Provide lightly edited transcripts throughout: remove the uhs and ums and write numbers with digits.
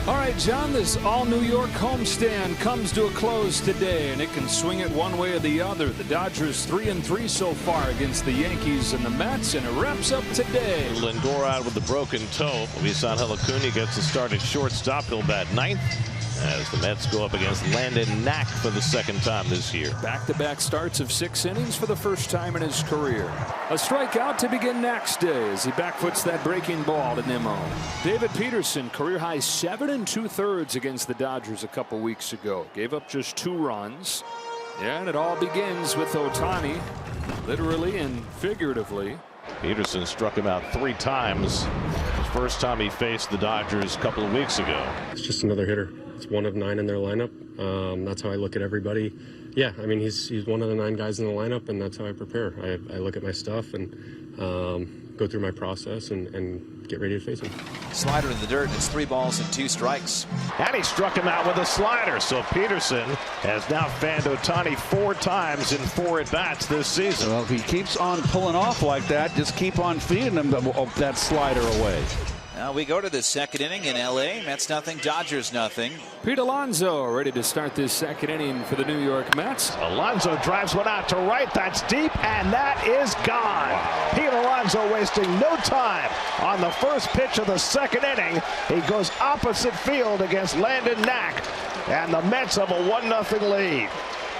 All right, John, this all-New York homestand comes to a close today, and it can swing it one way or the other. The Dodgers 3-3 so far against the Yankees and the Mets, and it wraps up today. Lindor out with the broken toe. Wisan Acuna gets the start at shortstop. He'll bat ninth as the Mets go up against Landon Knack for the second time this year. Back-to-back starts of 6 innings for the first time in his career. A strikeout to begin Knack's day as he backfoots that breaking ball to Nimmo. David Peterson, career-high 7 2/3 against the Dodgers a couple weeks ago. Gave up just 2 runs. Yeah, and it all begins with Ohtani, literally and figuratively. Peterson struck him out 3 times. The first time he faced the Dodgers a couple of weeks ago. It's just another hitter. It's 1 of 9 in their lineup. That's how I look at everybody. Yeah, I mean, he's 1 of the 9 guys in the lineup, and that's how I prepare. I look at my stuff and go through my process and get ready to face him. Slider in the dirt, and it's 3 balls and 2 strikes. And he struck him out with a slider. So Peterson has now fanned Ohtani 4 times in 4 at-bats this season. Well, if he keeps on pulling off like that, just keep on feeding him that slider away. Now we go to the second inning in L.A. Mets nothing, Dodgers nothing. Pete Alonso ready to start this second inning for the New York Mets. Alonso drives one out to right. That's deep, and that is gone. Wow. Pete Alonso wasting no time on the first pitch of the second inning. He goes opposite field against Landon Knack, and the Mets have a 1-0 lead.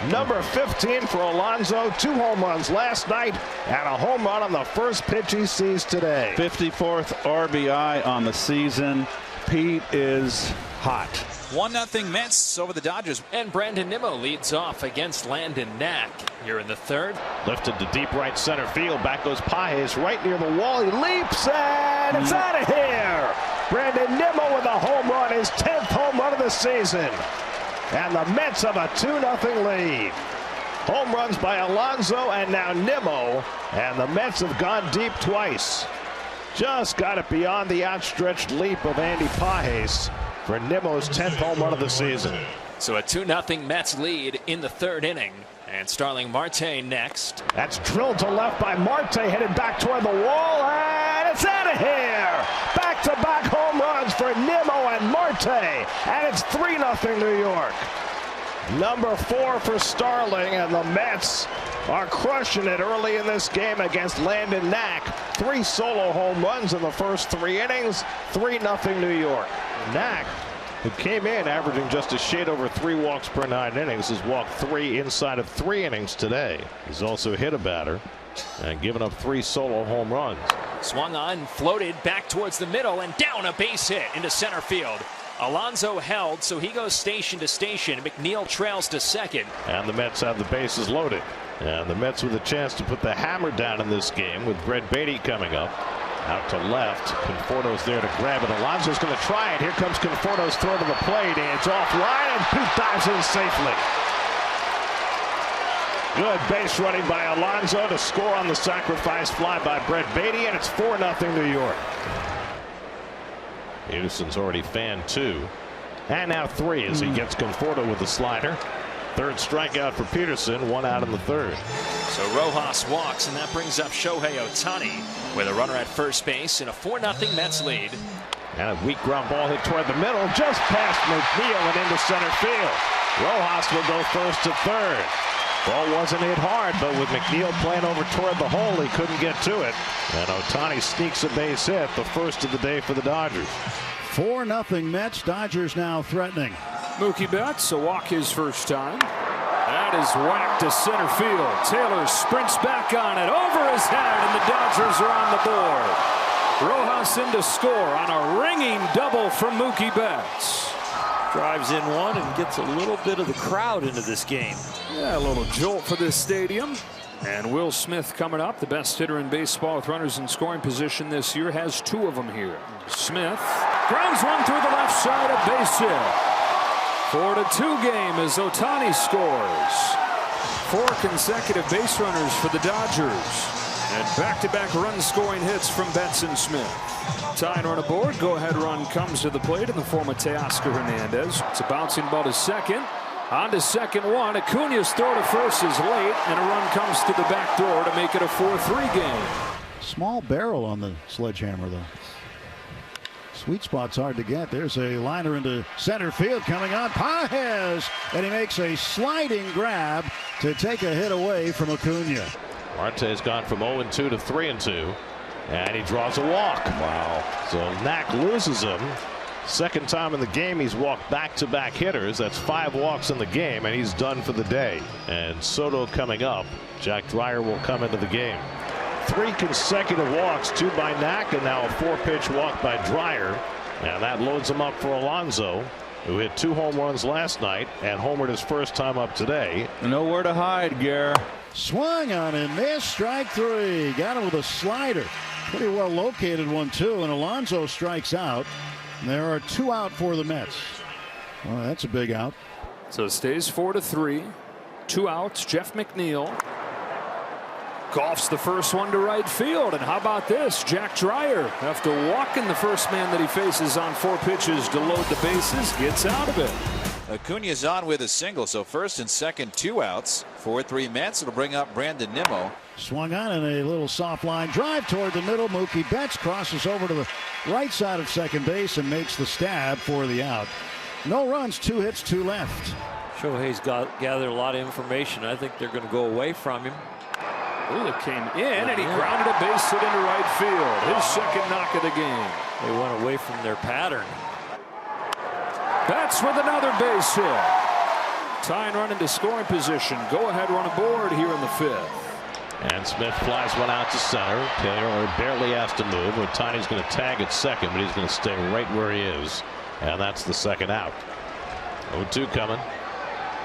Number 15 for Alonso, 2 home runs last night and a home run on the first pitch he sees today. 54th RBI on the season. Pete is hot. 1-0 Mets over the Dodgers. And Brandon Nimmo leads off against Landon Knack here in the third. Lifted to deep right center field. Back goes Pages right near the wall. He leaps and it's out of here. Brandon Nimmo with a home run, his 10th home run of the season. And the Mets have a 2-0 lead. Home runs by Alonso and now Nimmo. And the Mets have gone deep twice. Just got it beyond the outstretched leap of Andy Pages for Nimmo's 10th home run of the season. So a 2-0 Mets lead in the third inning. And Starling Marte next. That's drilled to left by Marte, headed back toward the wall, and it's out of here. Back-to-back home runs for Nimmo and Marte, and it's 3-0 New York. Number 4 for Starling, and the Mets are crushing it early in this game against Landon Knack. 3 solo home runs in the first 3 innings, 3-0 New York. Knack, who came in averaging just a shade over 3 walks per 9 innings, has walked 3 inside of 3 innings today. He's also hit a batter and given up 3 solo home runs. Swung on, floated back towards the middle, and down a base hit into center field. Alonso held, so he goes station to station. McNeil trails to second. And the Mets have the bases loaded. And the Mets with a chance to put the hammer down in this game with Brett Beatty coming up. Out to left. Conforto's there to grab it. Alonso's going to try it. Here comes Conforto's throw to the plate. It's offline, and Pete dives in safely. Good base running by Alonso to score on the sacrifice fly by Brett Beatty, and it's 4-0 New York. Peterson's already fanned 2. And now 3 as he gets Conforto with the slider. 3rd strikeout for Peterson, 1 out in the 3rd. So Rojas walks, and that brings up Shohei Ohtani with a runner at first base in a 4-0 Mets lead. And a weak ground ball hit toward the middle, just past McNeil and into center field. Rojas will go first to 3rd. Ball wasn't hit hard, but with McNeil playing over toward the hole, he couldn't get to it. And Ohtani sneaks a base hit, the first of the day for the Dodgers. 4-0 Mets. Dodgers now threatening. Mookie Betts, a walk his first time. That is whacked to center field. Taylor sprints back on it, over his head, and the Dodgers are on the board. Rojas in to score on a ringing double from Mookie Betts. Drives in one and gets a little bit of the crowd into this game. Yeah, a little jolt for this stadium. And Will Smith coming up, the best hitter in baseball with runners in scoring position this year, has 2 of them here. Smith grounds one through the left side, a base hit. 4-2 game as Ohtani scores. 4 consecutive base runners for the Dodgers. And back-to-back run-scoring hits from Betts and Smith. Tying run aboard, go-ahead run comes to the plate in the form of Teoscar Hernandez. It's a bouncing ball to second. On to second one. Acuna's throw to first is late, and a run comes to the back door to make it a 4-3 game. Small barrel on the sledgehammer, though. Sweet spot's hard to get. There's a liner into center field coming on. Paez, and he makes a sliding grab to take a hit away from Acuna. Marte's gone from 0-2 to 3-2, and he draws a walk. Wow. So Knack loses him. Second time in the game he's walked back-to-back hitters. That's 5 walks in the game, and he's done for the day. And Soto coming up. Jack Dreyer will come into the game. 3 consecutive walks, 2 by Knack, and now a 4-pitch walk by Dreyer. And that loads him up for Alonso, who hit 2 home runs last night and homered his first time up today. Nowhere to hide, Gare. Swung on and missed. Strike 3. Got him with a slider. Pretty well located one, too. And Alonso strikes out. There are 2 out for the Mets. Well, that's a big out. So it stays 4-3. 2 outs. Jeff McNeil golfs the first one to right field. And how about this? Jack Dreyer, after walking the first man that he faces on 4 pitches to load the bases, gets out of it. Acuna's on with a single, so first and second 2 outs. 4-3 Mets. It'll bring up Brandon Nimmo. Swung on in a little soft line drive toward the middle. Mookie Betts crosses over to the right side of second base and makes the stab for the out. No runs, 2 hits, 2 left. Shohei's gathered a lot of information. I think they're going to go away from him. Ooh, it came in, and he grounded a base hit into right field. His second knock of the game. They went away from their pattern. Betts with another base hit. Tying run into scoring position. Go ahead run aboard here in the 5th. And Smith flies one out to center. Taylor barely has to move. Otani's going to tag at second, but he's going to stay right where he is. And that's the second out. 0-2 coming.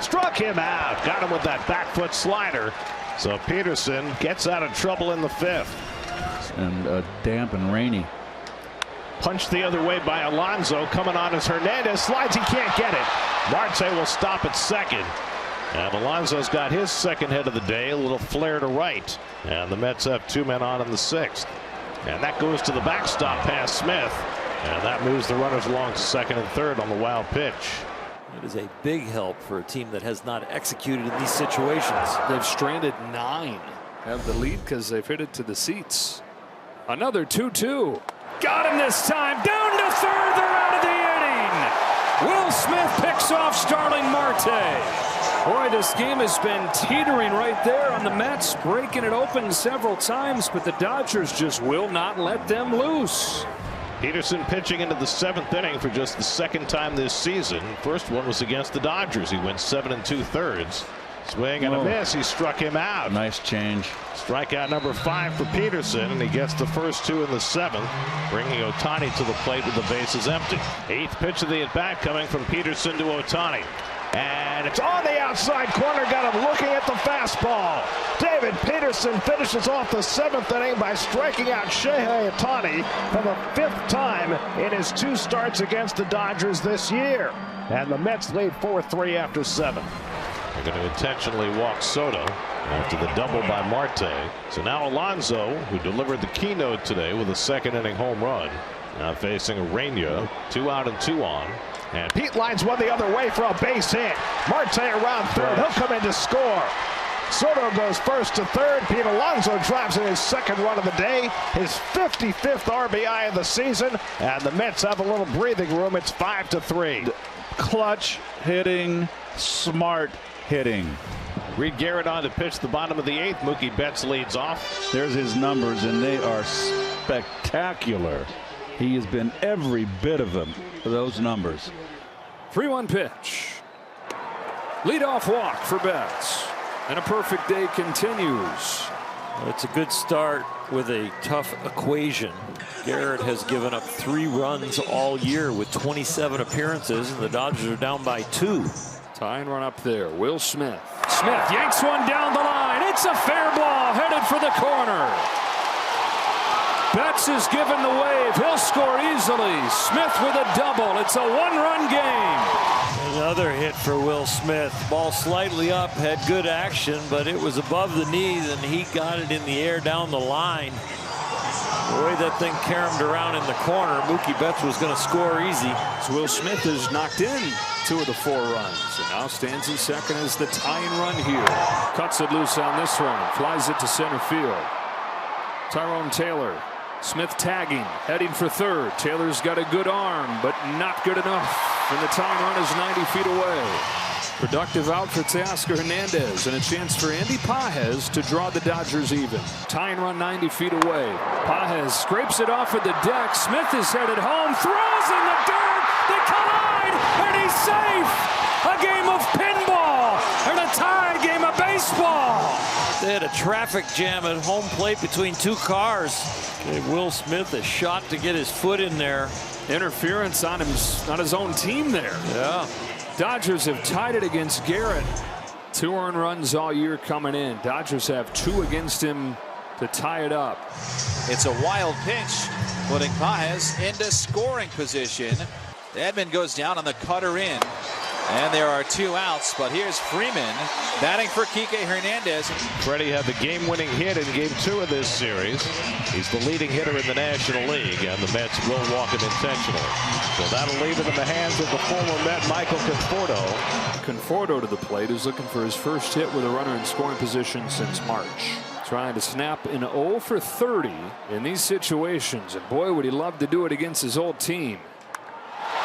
Struck him out. Got him with that back foot slider. So Peterson gets out of trouble in the 5th. And damp and rainy. Punched the other way by Alonso. Coming on as Hernandez slides. He can't get it. Marte will stop at second. And Alonso's got his second hit of the day. A little flare to right. And the Mets have 2 men on in the 6th. And that goes to the backstop past Smith. And that moves the runners along to second and third on the wild pitch. It is a big help for a team that has not executed in these situations. They've stranded 9. Have the lead because they've hit it to the seats. Another 2-2. Got him this time. Down to third. They're out of the inning. Will Smith picks off Starling Marte. Boy, this game has been teetering right there on the Mets, breaking it open several times, but the Dodgers just will not let them loose. Peterson pitching into the 7th inning for just the 2nd time this season. First one was against the Dodgers. He went 7 2/3. Swing and a miss. He struck him out. Nice change. Strikeout number 5 for Peterson, and he gets the first 2 in the 7th, bringing Otani to the plate with the bases empty. 8th pitch of the at-bat coming from Peterson to Otani. And it's on the outside corner. Got him looking at the fastball. David Peterson finishes off the 7th inning by striking out Shohei Ohtani for the 5th time in his 2 starts against the Dodgers this year. And the Mets lead 4-3 after 7. They're going to intentionally walk Soto after the double by Marte. So now Alonso, who delivered the keynote today with a 2nd inning home run, now facing Urena. 2 out and 2 on. And Pete lines one the other way for a base hit. Marte around third. He'll come in to score. Soto goes first to third. Pete Alonso drives in his 2nd run of the day, his 55th RBI of the season, and the Mets have a little breathing room. It's 5-3. Clutch hitting, smart hitting. Reed Garrett on to pitch the bottom of the 8th. Mookie Betts leads off. There's his numbers, and they are spectacular. He has been every bit of them for those numbers. 3-1 pitch. Leadoff walk for Betts. And a perfect day continues. Well, it's a good start with a tough equation. Garrett has given up 3 runs all year with 27 appearances, and the Dodgers are down by 2. Tying run up there. Will Smith. Smith yanks one down the line. It's a fair ball headed for the corner. Betts is given the wave. He'll score easily. Smith with a double. It's a 1-run game. Another hit for Will Smith. Ball slightly up, had good action, but it was above the knees, and he got it in the air down the line. The way that thing caromed around in the corner, Mookie Betts was going to score easy. So Will Smith has knocked in 2 of the 4 runs, and now stands in second as the tying run here. Cuts it loose on this one. Flies it to center field. Tyrone Taylor Smith tagging, heading for third. Taylor's got a good arm, but not good enough. And the tying run is 90 feet away. Productive out for Teoscar Hernandez, and a chance for Andy Pages to draw the Dodgers even. Tying run 90 feet away. Pages scrapes it off of the deck. Smith is headed home, throws in the dirt. They collide, and he's safe. A game of pinball and a tie game of baseball. They had a traffic jam at home plate between two cars. Gave Will Smith a shot to get his foot in there. Interference on his own team there. Yeah. Dodgers have tied it against Garrett. 2 earned runs all year coming in. Dodgers have 2 against him to tie it up. It's a wild pitch, putting Pages into scoring position. Edman goes down on the cutter in. And there are 2 outs, but here's Freeman batting for Kike Hernandez. Freddie had the game-winning hit in Game 2 of this series. He's the leading hitter in the National League, and the Mets will walk him intentionally. So that'll leave it in the hands of the former Met, Michael Conforto. Conforto to the plate, who's looking for his first hit with a runner in scoring position since March. Trying to snap an 0 for 30 in these situations, and boy, would he love to do it against his old team.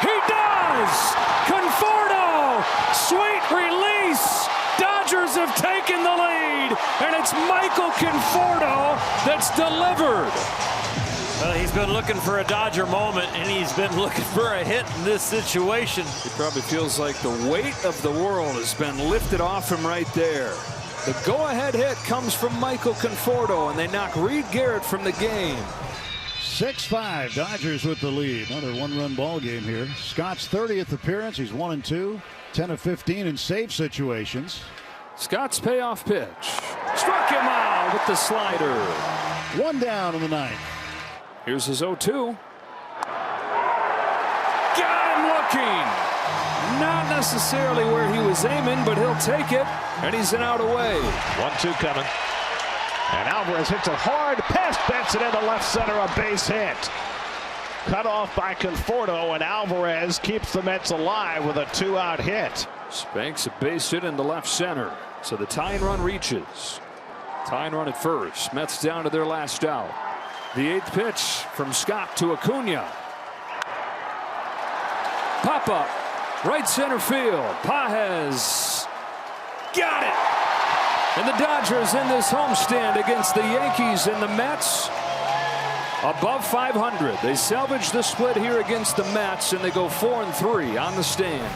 He does! Conforto! Sweet release! Dodgers have taken the lead, and it's Michael Conforto that's delivered. Well, he's been looking for a Dodger moment, and he's been looking for a hit in this situation. It probably feels like the weight of the world has been lifted off him right there. The go-ahead hit comes from Michael Conforto, and they knock Reed Garrett from the game. 6-5, Dodgers with the lead. Another 1-run ball game here. Scott's 30th appearance. He's 1-2, 10 of 15 in save situations. Scott's payoff pitch. Struck him out with the slider. 1 down in the 9th. Here's his 0-2. Got him looking. Not necessarily where he was aiming, but he'll take it. And he's an out away. 1-2 coming. And Alvarez hits it hard past Benson into left center, a base hit. Cut off by Conforto, and Alvarez keeps the Mets alive with a 2-out hit. Spanks a base hit into left center. So the tying run reaches. Tying run at first. Mets down to their last out. The 8th pitch from Scott to Acuna. Pop up. Right center field. Pages. Got it. And the Dodgers in this homestand against the Yankees and the Mets above 500. They salvage the split here against the Mets, and they go 4-3 on the stand.